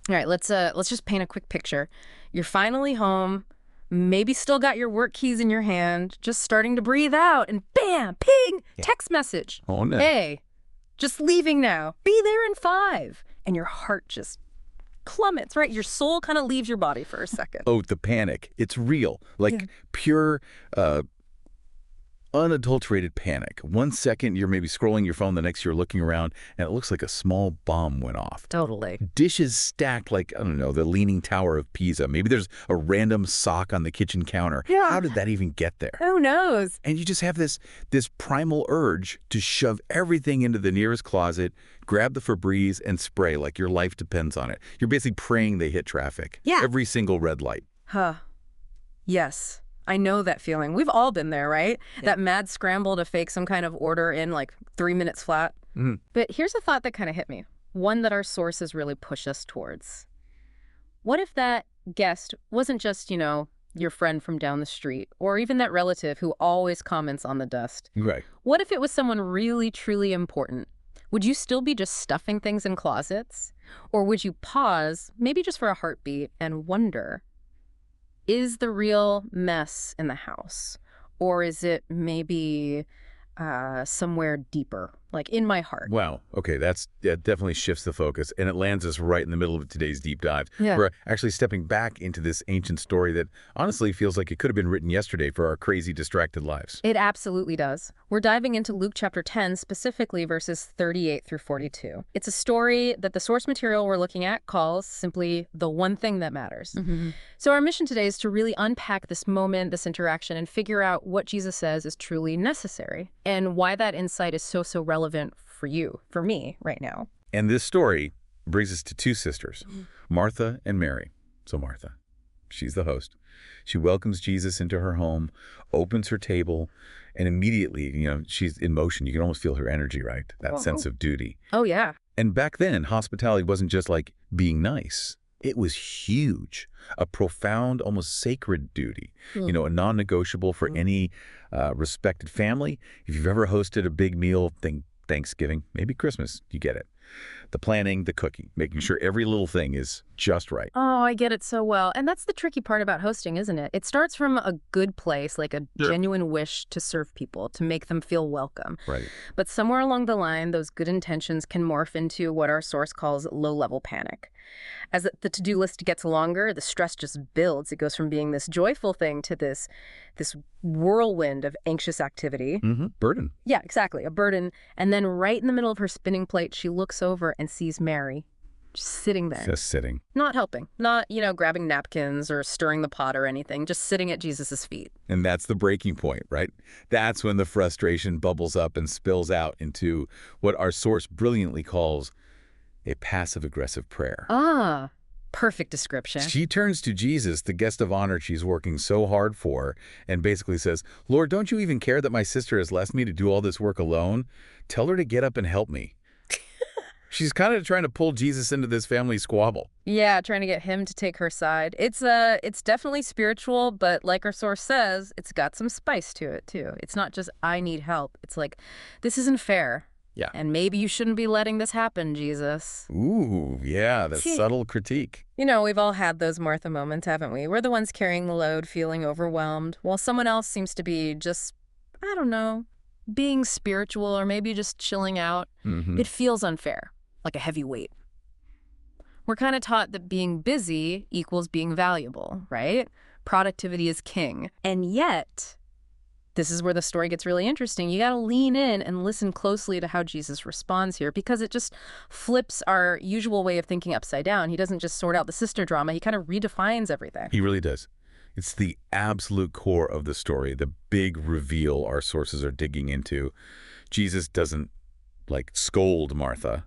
All right, let's just paint a quick picture. You're finally home, maybe still got your work keys in your hand, just starting to breathe out, and bam, ping, text message. Oh, no. Hey, just leaving now. Be there in 5. And your heart just plummets, right? Your soul kind of leaves your body for a second. Oh, the panic. It's real. Like pure, unadulterated panic. 1 second, you're maybe scrolling your phone. The next, you're looking around, and it looks like a small bomb went off. Totally. Dishes stacked like, I don't know, the Leaning Tower of Pisa. Maybe there's a random sock on the kitchen counter. Yeah. How did that even get there? Who knows? And you just have this primal urge to shove everything into the nearest closet, grab the Febreze, and spray like your life depends on it. You're basically praying they hit traffic. Yeah. Every single red light. Huh. Yes. I know that feeling. We've all been there, right? Yeah. That mad scramble to fake some kind of order in like 3 minutes flat. Mm-hmm. But here's a thought that kind of hit me. One that our sources really push us towards. What if that guest wasn't just, your friend from down the street, or even that relative who always comments on the dust? Right. What if it was someone really, truly important? Would you still be just stuffing things in closets? Or would you pause, maybe just for a heartbeat, and wonder, is the real mess in the house? Or is it maybe somewhere deeper, like in my heart? Wow. Okay, that definitely shifts the focus, and it lands us right in the middle of today's deep dive. Yeah. We're actually stepping back into this ancient story that honestly feels like it could have been written yesterday for our crazy, distracted lives. It absolutely does. We're diving into Luke chapter 10, specifically verses 38 through 42. It's a story that the source material we're looking at calls simply the one thing that matters. Mm-hmm. So our mission today is to really unpack this moment, this interaction, and figure out what Jesus says is truly necessary and why that insight is so relevant for you, for me right now. And this story brings us to 2 sisters, Martha and Mary. So Martha, she's the host. She welcomes Jesus into her home, opens her table, and immediately, she's in motion. You can almost feel her energy, right? That sense of duty. Oh, yeah. And back then, hospitality wasn't just like being nice. It was huge, a profound, almost sacred duty, a non-negotiable for any respected family. If you've ever hosted a big meal, think Thanksgiving, maybe Christmas, you get it. The planning, the cooking, making sure every little thing is just right. Oh, I get it so well. And that's the tricky part about hosting, isn't it? It starts from a good place, like a genuine wish to serve people, to make them feel welcome. Right. But somewhere along the line, those good intentions can morph into what our source calls low-level panic. As the to-do list gets longer, the stress just builds. It goes from being this joyful thing to this whirlwind of anxious activity. Mm-hmm. Burden. Yeah, exactly. A burden. And then right in the middle of her spinning plate, she looks over and sees Mary just sitting there. Just sitting. Not helping. Not, grabbing napkins or stirring the pot or anything. Just sitting at Jesus's feet. And that's the breaking point, right? That's when the frustration bubbles up and spills out into what our source brilliantly calls a passive-aggressive prayer. Ah, perfect description. She turns to Jesus, the guest of honor she's working so hard for, and basically says, Lord, don't you even care that my sister has left me to do all this work alone? Tell her to get up and help me. She's kind of trying to pull Jesus into this family squabble. Yeah, trying to get him to take her side. It's definitely spiritual, but like our source says, it's got some spice to it, too. It's not just, I need help. It's like, this isn't fair. Yeah. And maybe you shouldn't be letting this happen, Jesus. Ooh, yeah, that's subtle critique. We've all had those Martha moments, haven't we? We're the ones carrying the load, feeling overwhelmed, while someone else seems to be just, I don't know, being spiritual or maybe just chilling out. Mm-hmm. It feels unfair, like a heavy weight. We're kind of taught that being busy equals being valuable, right? Productivity is king. And yet, this is where the story gets really interesting. You got to lean in and listen closely to how Jesus responds here, because it just flips our usual way of thinking upside down. He doesn't just sort out the sister drama. He kind of redefines everything. He really does. It's the absolute core of the story, the big reveal our sources are digging into. Jesus doesn't, scold Martha,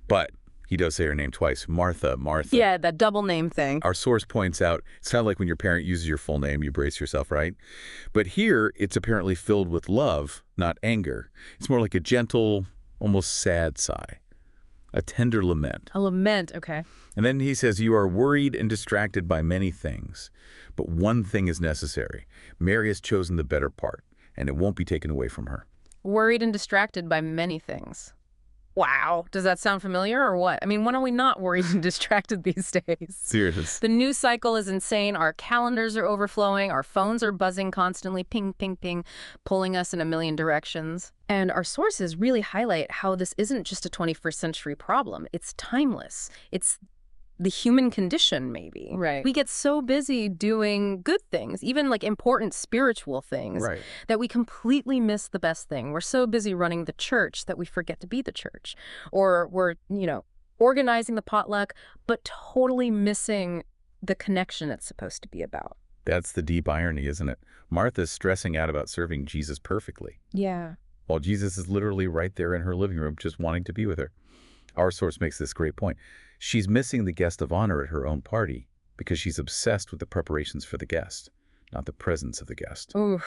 but he does say her name twice, Martha, Martha. Yeah, that double name thing. Our source points out, it's kind of like when your parent uses your full name, you brace yourself, right? But here, it's apparently filled with love, not anger. It's more like a gentle, almost sad sigh, a tender lament. A lament, okay. And then he says, you are worried and distracted by many things, but one thing is necessary. Mary has chosen the better part, and it won't be taken away from her. Worried and distracted by many things. Wow. Does that sound familiar or what? I mean, when are we not worried and distracted these days? Serious. The news cycle is insane. Our calendars are overflowing. Our phones are buzzing constantly, ping, ping, ping, pulling us in a million directions. And our sources really highlight how this isn't just a 21st century problem. It's timeless. It's the human condition, maybe. Right. We get so busy doing good things, even like important spiritual things, Right. that we completely miss the best thing. We're so busy running the church that we forget to be the church. Or we're, organizing the potluck, but totally missing the connection it's supposed to be about. That's the deep irony, isn't it? Martha's stressing out about serving Jesus perfectly, Yeah. while Jesus is literally right there in her living room just wanting to be with her. Our source makes this great point. She's missing the guest of honor at her own party because she's obsessed with the preparations for the guest, not the presence of the guest. Ooh,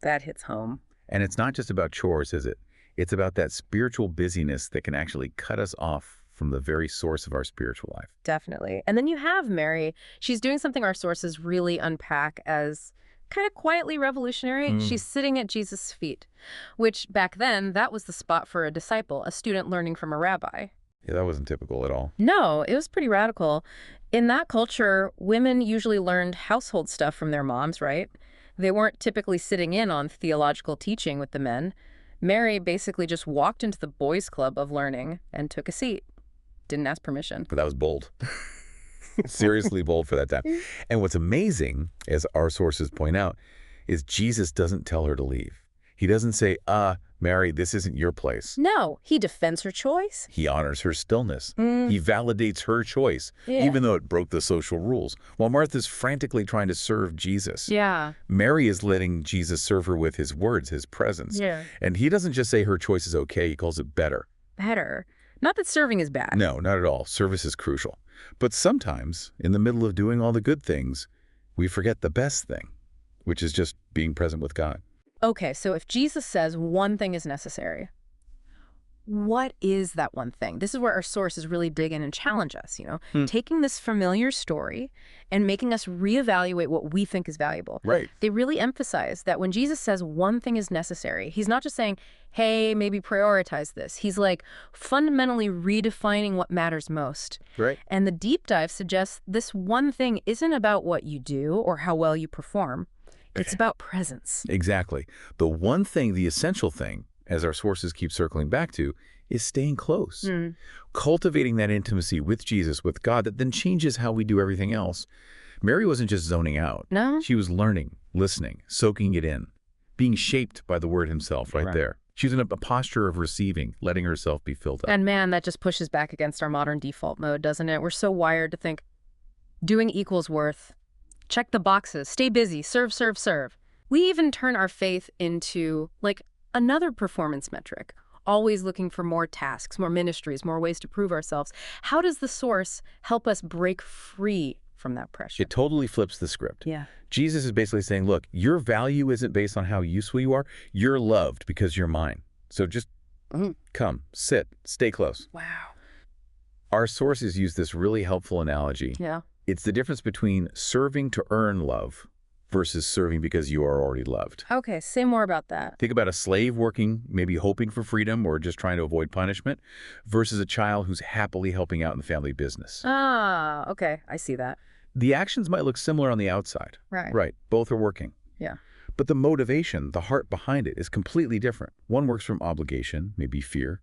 that hits home. And it's not just about chores, is it? It's about that spiritual busyness that can actually cut us off from the very source of our spiritual life. Definitely. And then you have Mary. She's doing something our sources really unpack as kind of quietly revolutionary. She's sitting at Jesus' feet, which back then, that was the spot for a disciple, a student learning from a rabbi. Yeah, that wasn't typical at all. No, it was pretty radical. In that culture, women usually learned household stuff from their moms, right? They weren't typically sitting in on theological teaching with the men. Mary basically just walked into the boys' club of learning and took a seat. Didn't ask permission. But that was bold. Seriously bold for that time. And what's amazing, as our sources point out, is Jesus doesn't tell her to leave. He doesn't say, Mary, this isn't your place. No, he defends her choice. He honors her stillness. He validates her choice, even though it broke the social rules. While Martha's frantically trying to serve Jesus, Yeah. Mary is letting Jesus serve her with his words, his presence. Yeah. And he doesn't just say her choice is okay, he calls it better. Better. Not that serving is bad. No, not at all. Service is crucial. But sometimes, in the middle of doing all the good things, we forget the best thing, which is just being present with God. Okay, so if Jesus says one thing is necessary, what is that one thing? This is where our sources really dig in and challenge us, taking this familiar story and making us reevaluate what we think is valuable. Right. They really emphasize that when Jesus says one thing is necessary, he's not just saying, hey, maybe prioritize this. He's like fundamentally redefining what matters most. Right. And the deep dive suggests this one thing isn't about what you do or how well you perform. It's about presence. Exactly. The one thing, the essential thing, as our sources keep circling back to, is staying close. Cultivating that intimacy with Jesus, with God, that then changes how we do everything else. Mary wasn't just zoning out. No? She was learning, listening, soaking it in, being shaped by the Word himself right there. She was in a posture of receiving, letting herself be filled up. And man, that just pushes back against our modern default mode, doesn't it? We're so wired to think doing equals worth. Check the boxes, stay busy, serve, serve, serve. We even turn our faith into like another performance metric, always looking for more tasks, more ministries, more ways to prove ourselves. How does the source help us break free from that pressure? It totally flips the script. Yeah. Jesus is basically saying, look, your value isn't based on how useful you are. You're loved because you're mine. So just come, sit, stay close. Wow. Our sources use this really helpful analogy. Yeah. It's the difference between serving to earn love versus serving because you are already loved. Okay, say more about that. Think about a slave working, maybe hoping for freedom or just trying to avoid punishment, versus a child who's happily helping out in the family business. Ah, okay, I see that. The actions might look similar on the outside. Right. Right, both are working. Yeah. But the motivation, the heart behind it is completely different. One works from obligation, maybe fear.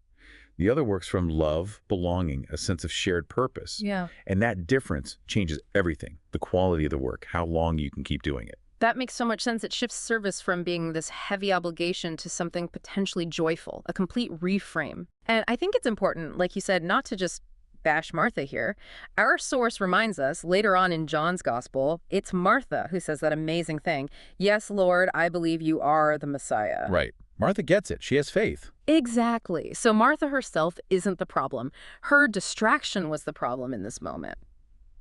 The other works from love, belonging, a sense of shared purpose. Yeah. And that difference changes everything, the quality of the work, how long you can keep doing it. That makes so much sense. It shifts service from being this heavy obligation to something potentially joyful, a complete reframe. And I think it's important, like you said, not to just bash Martha here. Our source reminds us later on in John's gospel, it's Martha who says that amazing thing. Yes, Lord, I believe you are the Messiah. Right. Martha gets it. She has faith. Exactly. So Martha herself isn't the problem. Her distraction was the problem in this moment.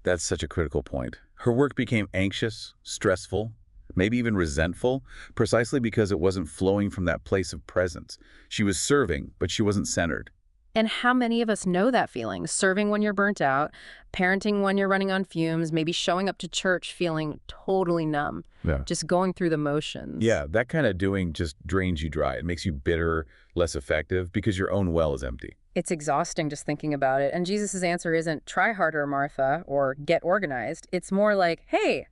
That's such a critical point. Her work became anxious, stressful, maybe even resentful, precisely because it wasn't flowing from that place of presence. She was serving, but she wasn't centered. And how many of us know that feeling? Serving when you're burnt out, parenting when you're running on fumes, maybe showing up to church feeling totally numb, just going through the motions. Yeah, that kind of doing just drains you dry. It makes you bitter, less effective, because your own well is empty. It's exhausting just thinking about it. And Jesus' answer isn't try harder, Martha, or get organized. It's more like, hey,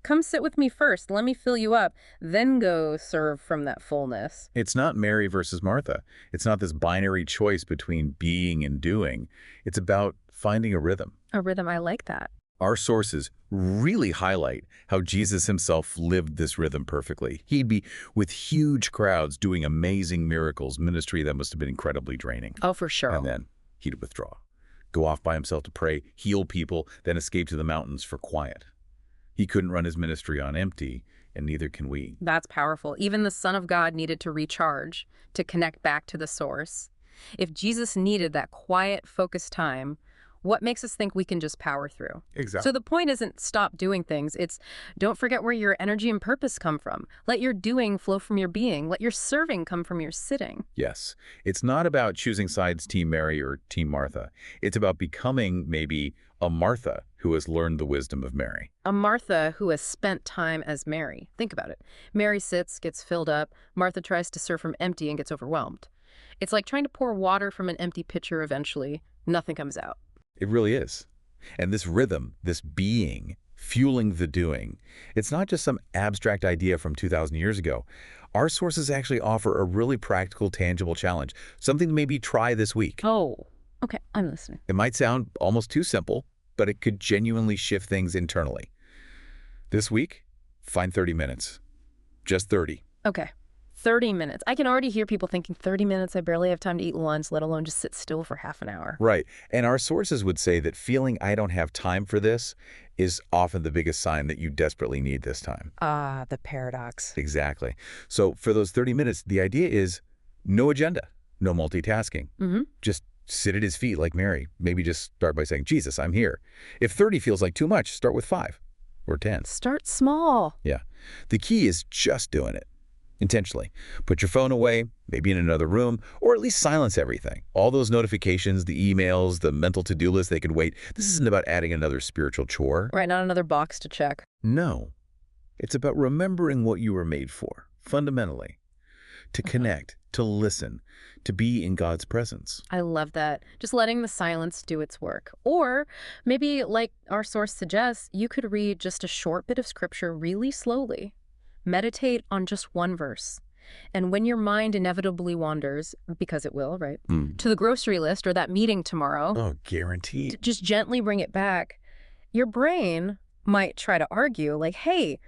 come sit with me first. Let me fill you up. Then go serve from that fullness. It's not Mary versus Martha. It's not this binary choice between being and doing. It's about finding a rhythm. A rhythm, I like that. Our sources really highlight how Jesus himself lived this rhythm perfectly. He'd be with huge crowds doing amazing miracles, ministry that must have been incredibly draining. Oh, for sure. And then he'd withdraw, go off by himself to pray, heal people, then escape to the mountains for quiet. He couldn't run his ministry on empty, and neither can we. That's powerful. Even the Son of God needed to recharge, to connect back to the source. If Jesus needed that quiet, focused time, what makes us think we can just power through? Exactly. So the point isn't stop doing things. It's don't forget where your energy and purpose come from. Let your doing flow from your being. Let your serving come from your sitting. Yes. It's not about choosing sides, Team Mary or Team Martha. It's about becoming maybe a Martha who has learned the wisdom of Mary. A Martha who has spent time as Mary. Think about it. Mary sits, gets filled up. Martha tries to serve from empty and gets overwhelmed. It's like trying to pour water from an empty pitcher eventually. Nothing comes out. It really is. And this rhythm, this being, fueling the doing, it's not just some abstract idea from 2,000 years ago. Our sources actually offer a really practical, tangible challenge, something to maybe try this week. Oh, okay, I'm listening. It might sound almost too simple, but it could genuinely shift things internally. This week, find 30 minutes. Just 30. Okay, 30 minutes. I can already hear people thinking 30 minutes, I barely have time to eat lunch, let alone just sit still for half an hour. Right. And our sources would say that feeling I don't have time for this is often the biggest sign that you desperately need this time. Ah, the paradox. Exactly. So for those 30 minutes, the idea is no agenda, no multitasking. Just sit at his feet like Mary. Maybe just start by saying, Jesus, I'm here. If 30 feels like too much, start with 5 or 10. Start small. Yeah. The key is just doing it. Intentionally. Put your phone away, maybe in another room, or at least silence everything. All those notifications, the emails, the mental to-do list, they can wait. This isn't about adding another spiritual chore. Right, not another box to check. No. It's about remembering what you were made for, fundamentally. To connect, to listen, to be in God's presence. I love that. Just letting the silence do its work. Or maybe, like our source suggests, you could read just a short bit of scripture really slowly. Meditate on just one verse. And when your mind inevitably wanders, because it will, right, to the grocery list or that meeting tomorrow, Oh, guaranteed. just gently bring it back. Your brain might try to argue, like, hey,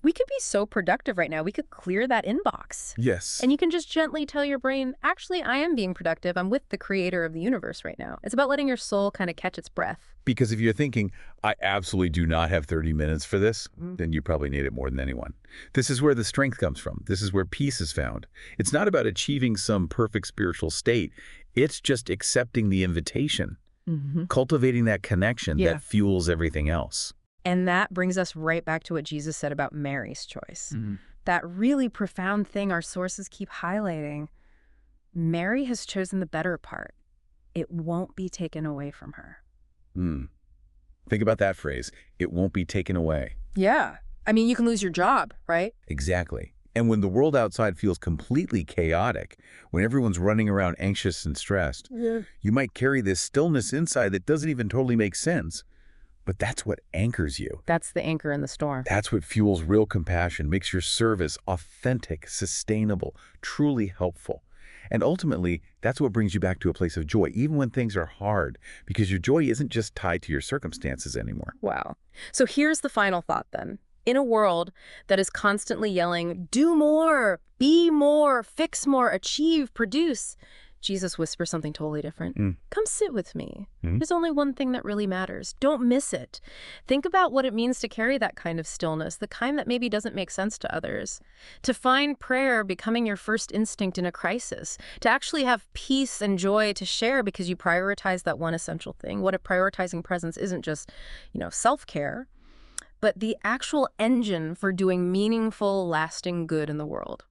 we could be so productive right now. We could clear that inbox. Yes. And you can just gently tell your brain, actually, I am being productive. I'm with the creator of the universe right now. It's about letting your soul kind of catch its breath. Because if you're thinking, I absolutely do not have 30 minutes for this, then you probably need it more than anyone. This is where the strength comes from. This is where peace is found. It's not about achieving some perfect spiritual state. It's just accepting the invitation, cultivating that connection that fuels everything else. And that brings us right back to what Jesus said about Mary's choice. That really profound thing our sources keep highlighting. Mary has chosen the better part. It won't be taken away from her. Think about that phrase. It won't be taken away. Yeah. I mean, you can lose your job, right? Exactly. And when the world outside feels completely chaotic, when everyone's running around anxious and stressed, you might carry this stillness inside that doesn't even totally make sense. But that's what anchors you. That's the anchor in the storm. That's what fuels real compassion, makes your service authentic, sustainable, truly helpful. And ultimately, that's what brings you back to a place of joy, even when things are hard, because your joy isn't just tied to your circumstances anymore. Wow. So here's the final thought then. In a world that is constantly yelling, do more, be more, fix more, achieve, produce, Jesus whispers something totally different. Come sit with me. There's only one thing that really matters. Don't miss it. Think about what it means to carry that kind of stillness, the kind that maybe doesn't make sense to others. To find prayer becoming your first instinct in a crisis. To actually have peace and joy to share because you prioritize that one essential thing. What if prioritizing presence isn't just, self-care, but the actual engine for doing meaningful, lasting good in the world?